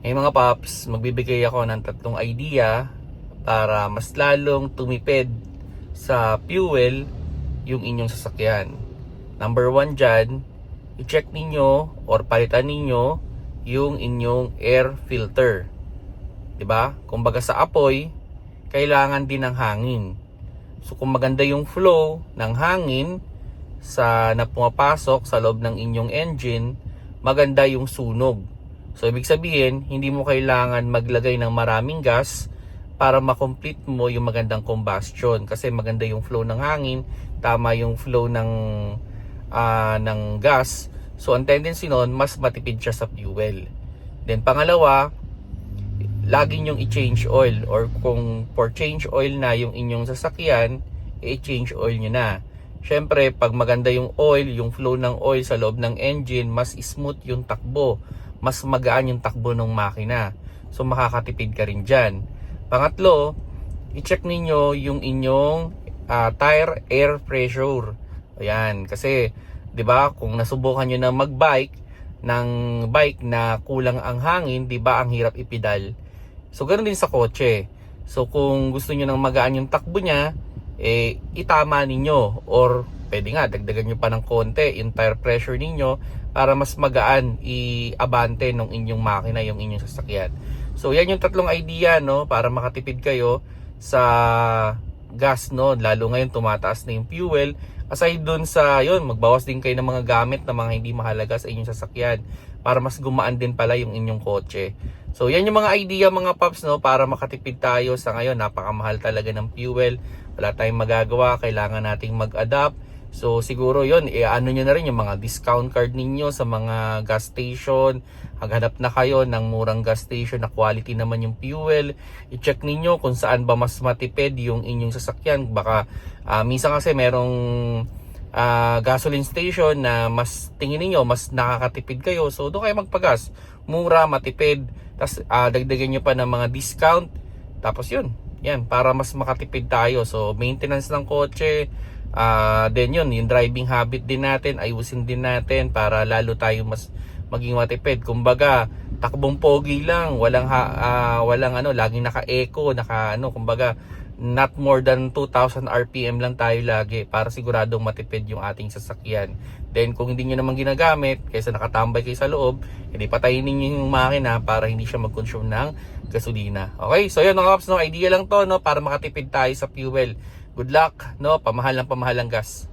Hey mga paps, magbibigay ako ng tatlong idea para mas lalong tumipid sa fuel yung inyong sasakyan. Number one dyan, i-check ninyo or palitan ninyo yung inyong air filter. Diba? Kumbaga sa apoy, kailangan din ng hangin. So kung maganda yung flow ng hangin na pumapasok sa loob ng inyong engine, maganda yung sunog. So, ibig sabihin, hindi mo kailangan maglagay ng maraming gas para makomplete mo yung magandang combustion. Kasi maganda yung flow ng hangin, tama yung flow ng gas. So, ang tendency nun, mas matipid siya sa fuel. Then, pangalawa, lagi nyong i-change oil. Or kung for change oil na yung inyong sasakyan, i-change oil nyo na. Siyempre, pag maganda yung oil, yung flow ng oil sa loob ng engine, mas smooth yung takbo. Mas magaan yung takbo ng makina. So makakatipid ka rin dyan. Pangatlo, i-check ninyo yung inyong tire air pressure. Ayan, kasi 'di ba, kung nasubukan niyo na magbike ng bike na kulang ang hangin, 'di ba, ang hirap ipedal. So ganoon din sa kotse. So kung gusto niyo nang magaan yung takbo niya, itama ninyo or pwede nga dagdagan nyo pa ng konti yung tire pressure ninyo para mas magaan i-abante ng inyong makina, yung inyong sasakyan. So yan yung tatlong idea, no, para makatipid kayo sa gas, no, lalo ngayon tumataas na yung fuel. Aside dun sa yun, magbawas din kayo ng mga gamit na mga hindi mahalaga sa inyong sasakyan para mas gumaan din pala yung inyong kotse. So yan yung mga idea mga paps, no, para makatipid tayo sa ngayon. Napakamahal talaga ng fuel, wala tayong magagawa, kailangan nating mag-adapt. So siguro yun, ano nyo na rin yung mga discount card ninyo sa mga gas station. Maghanap na kayo ng murang gas station na quality naman yung fuel. I-check ninyo kung saan ba mas matipid yung inyong sasakyan. Baka minsan kasi merong gasoline station na mas tingin niyo mas nakakatipid kayo. So doon kayo magpagas. Mura, matipid. Tapos dagdagan nyo pa ng mga discount. Tapos yun, yan, para mas makatipid tayo. So maintenance ng kotse, then yun, yung driving habit din natin, ayusin din natin para lalo tayo mas maging matipid. Kumbaga, takbong pogi lang, walang laging naka-eco, kumbaga not more than 2,000 RPM lang tayo lagi para siguradong matipid yung ating sasakyan. Then kung hindi nyo naman ginagamit, kaysa nakatambay kayo sa loob, hindi patayin ninyo yung makina para hindi siya mag-consume ng gasolina. Okay, so yun mga kaps, no, idea lang to, no, para makatipid tayo sa fuel. Good luck, no, pamahal ang gas.